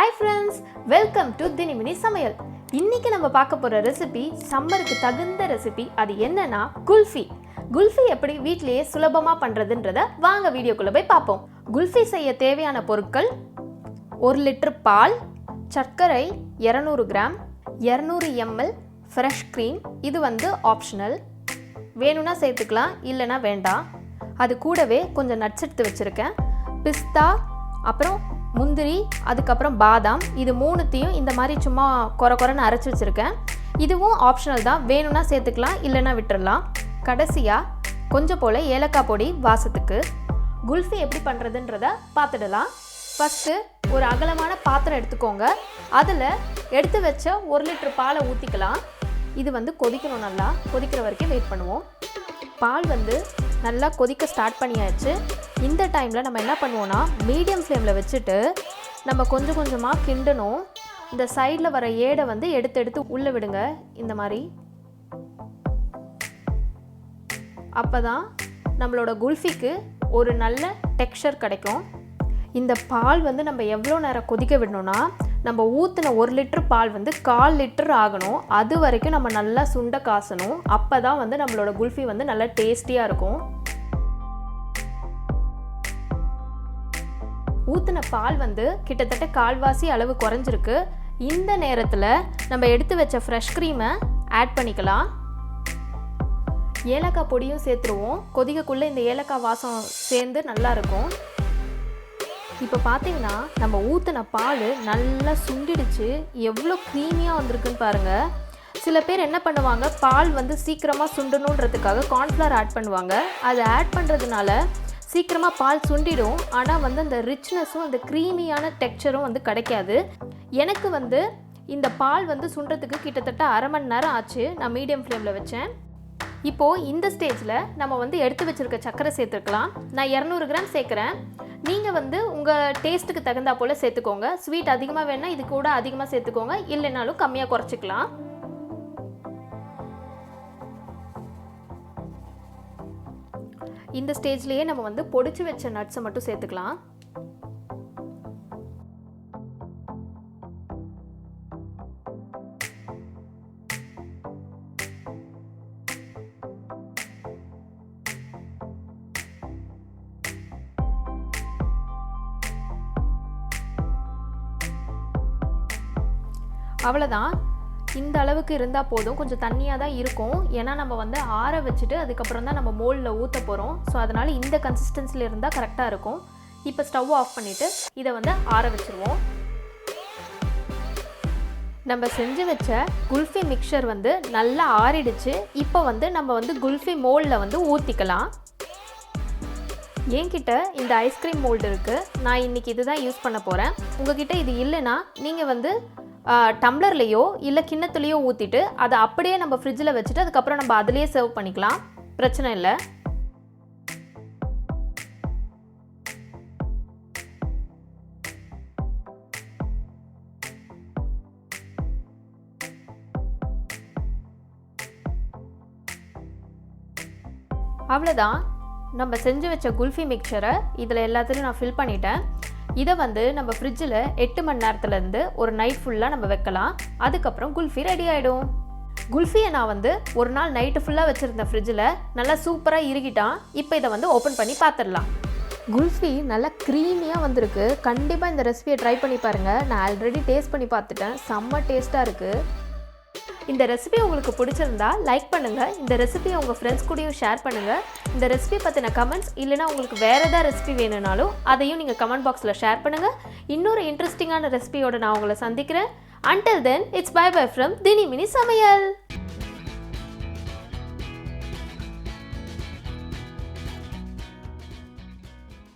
Hi friends, welcome to Dini mini Samayal. இன்னைக்கு நம்ம பார்க்க போற ரெசிபி சம்மருக்கு தகுந்த ரெசிபி. அது என்னன்னா குல்ஃபி. குல்ஃபி எப்படி வீட்லயே சுலபமா பண்றதுன்றத வாங்க வீடியோக்குள்ள போய் பாப்போம். குல்ஃபி செய்ய தேவையான பொருட்கள் 1 லிட்டர் பால், சர்க்கரை 200 கிராம், 200 ml Freshcream. இது ஆப்ஷனல். வேணும்னா சேர்த்துக்கலாம், இல்லனா வேண்டாம். அது கூடவே கொஞ்சம் நட்ஸ் எடுத்து வச்சிருக்கேன். பிஸ்தா, அப்புறம் முந்திரி, அதுக்கப்புறம் பாதாம். இது மூணுத்தையும் இந்த மாதிரி சும்மா கொரன்னு அரைச்சி வச்சுருக்கேன். இதுவும் ஆப்ஷனல் தான், வேணும்னா சேர்த்துக்கலாம், இல்லைன்னா விட்டுடலாம். கடைசியாக கொஞ்சம் போல் ஏலக்காய் பொடி வாசத்துக்கு. குல்ஃபி எப்படி பண்ணுறதுன்றத பார்த்துடலாம். ஃபஸ்ட்டு ஒரு அகலமான பாத்திரம் எடுத்துக்கோங்க. அதில் எடுத்து வச்ச 1 லிட்டர் பாலை ஊற்றிக்கலாம். இது கொதிக்கணும், நல்லா கொதிக்கிற வரைக்கும் வெயிட் பண்ணுவோம். பால் நல்லா கொதிக்க ஸ்டார்ட் பண்ணியாச்சு. இந்த டைமில் நம்ம என்ன பண்ணுவோன்னா, மீடியம் ஃப்ளேமில் வச்சுட்டு நம்ம கொஞ்சம் கொஞ்சமாக கிண்டணும். இந்த சைடில் வர ஏடை எடுத்து உள்ளே விடுங்க, இந்த மாதிரி. அப்போ தான் நம்மளோட குல்ஃபிக்கு ஒரு நல்ல டெக்ஸ்சர் கிடைக்கும். இந்த பால் நம்ம எவ்வளோ நேரம் கொதிக்க விடணும்னா, நம்ம ஊற்றின 1 லிட்டர் பால் 1/4 லிட்டர் ஆகணும். அது வரைக்கும் நம்ம நல்லா சுண்ட காசணும். அப்போ தான் நம்மளோட குல்ஃபி நல்லா டேஸ்டியாக இருக்கும். ஊற்றின பால் கிட்டத்தட்ட கால்வாசி அளவு குறைஞ்சிருக்கு. இந்த நேரத்தில் நம்ம எடுத்து வச்ச ஃப்ரெஷ் க்ரீமை ஆட் பண்ணிக்கலாம். ஏலக்காய் பொடியும் சேர்த்துருவோம். கொதிக்கக்குள்ளே இந்த ஏலக்காய் வாசம் சேர்ந்து நல்லாயிருக்கும். இப்போ பார்த்தீங்கன்னா நம்ம ஊற்றின பால் நல்லா சுண்டிடுச்சு. எவ்வளோ க்ரீமியாக வந்திருக்குன்னு பாருங்கள். சில பேர் என்ன பண்ணுவாங்க, பால் சீக்கிரமாக சுண்டணுன்றதுக்காக கார்ன்ஃப்ளவர் ஆட் பண்ணுவாங்க. அதை ஆட் பண்ணுறதுனால சீக்கிரமாக பால் சுண்டிடும். ஆனால் அந்த ரிச்னஸும் அந்த க்ரீமியான டெக்ஸ்சரும் கிடைக்காது. எனக்கு இந்த பால் சுண்டுறதுக்கு கிட்டத்தட்ட அரை மணி நேரம் ஆச்சு. நான் மீடியம் ஃப்ளேமில் வச்சேன். இப்போது இந்த ஸ்டேஜில் நம்ம எடுத்து வச்சுருக்க சர்க்கரை சேர்த்துக்கலாம். நான் 200 கிராம் சேர்க்குறேன். நீங்கள் உங்கள் டேஸ்ட்டுக்கு தகுந்தா போல் சேர்த்துக்கோங்க. ஸ்வீட் அதிகமாக வேணால் இது கூட அதிகமாக சேர்த்துக்கோங்க, இல்லைனாலும் கம்மியாக குறைச்சிக்கலாம். இந்த ஸ்டேஜ்லேயே நம்ம பொடிச்சு வச்ச நட்ஸை மட்டும் சேர்த்துக்கலாம். அவ்வளோதான். இந்த அளவுக்கு இருந்தால் போதும். கொஞ்சம் தண்ணியாக தான் இருக்கும். ஏன்னா நம்ம ஆற வச்சுட்டு அதுக்கப்புறம் தான் நம்ம மோல்டில் ஊற்ற போகிறோம். ஸோ அதனால் இந்த கன்சிஸ்டன்சியில் இருந்தால் கரெக்டாக இருக்கும். இப்போ ஸ்டவ் ஆஃப் பண்ணிவிட்டு இதை ஆற வச்சுருவோம். நம்ம செஞ்சு வச்ச குல்ஃபி மிக்சர் நல்லா ஆறிடுச்சு. இப்போ நம்ம குல்ஃபி மோல்டில் ஊற்றிக்கலாம். என்கிட்ட இந்த ஐஸ்கிரீம் மோல்டு இருக்குது. நான் இன்றைக்கி இது தான் யூஸ் பண்ண போகிறேன். உங்ககிட்ட இது இல்லைன்னா நீங்கள் டம்ளர்லேயோ இல்லை கிண்ணத்துலேயோ ஊற்றிட்டு அதை அப்படியே நம்ம ஃப்ரிட்ஜில் வச்சுட்டு அதுக்கப்புறம் நம்ம அதிலேயே சர்வ் பண்ணிக்கலாம். பிரச்சனை இல்லை. அவ்வளோதான். நம்ம செஞ்சு வச்ச குல்ஃபி மிக்சரை இதில் எல்லாத்துலேயும் நான் ஃபில் பண்ணிட்டேன். இதை நம்ம ஃப்ரிட்ஜில் 8 மணி நேரத்துலேருந்து ஒரு நைட் ஃபுல்லாக நம்ம வைக்கலாம். அதுக்கப்புறம் குல்ஃபி ரெடி ஆகிடும். குல்ஃபியை நான் ஒரு நாள் நைட்டு ஃபுல்லாக வச்சுருந்தேன் ஃப்ரிட்ஜில். நல்லா சூப்பராக இறுகிட்டான். இப்போ இதை ஓப்பன் பண்ணி பார்த்துடலாம். குல்ஃபி நல்லா க்ரீமியாக வந்திருக்கு. கண்டிப்பாக இந்த ரெசிபியை ட்ரை பண்ணி பாருங்கள். நான் ஆல்ரெடி டேஸ்ட் பண்ணி பார்த்துட்டேன். செம்ம டேஸ்ட்டாக இருக்குது. இந்த ரெசிபி உங்களுக்கு பிடிச்சிருந்தா லைக் பண்ணுங்கள். இந்த ரெசிபியை உங்கள் ஃப்ரெண்ட்ஸ் கூடயும் ஷேர் பண்ணுங்கள். இந்த ரெசிபி பற்றின கமெண்ட்ஸ் இல்லைனா உங்களுக்கு வேறு ஏதாவது ரெசிபி வேணும்னாலும் அதையும் நீங்கள் கமெண்ட் பாக்ஸில் ஷேர் பண்ணுங்கள். இன்னொரு இன்ட்ரெஸ்டிங்கான ரெசிபியோடு நான் உங்களை சந்திக்கிறேன். Until then, it's bye bye from Dini mini Samayal.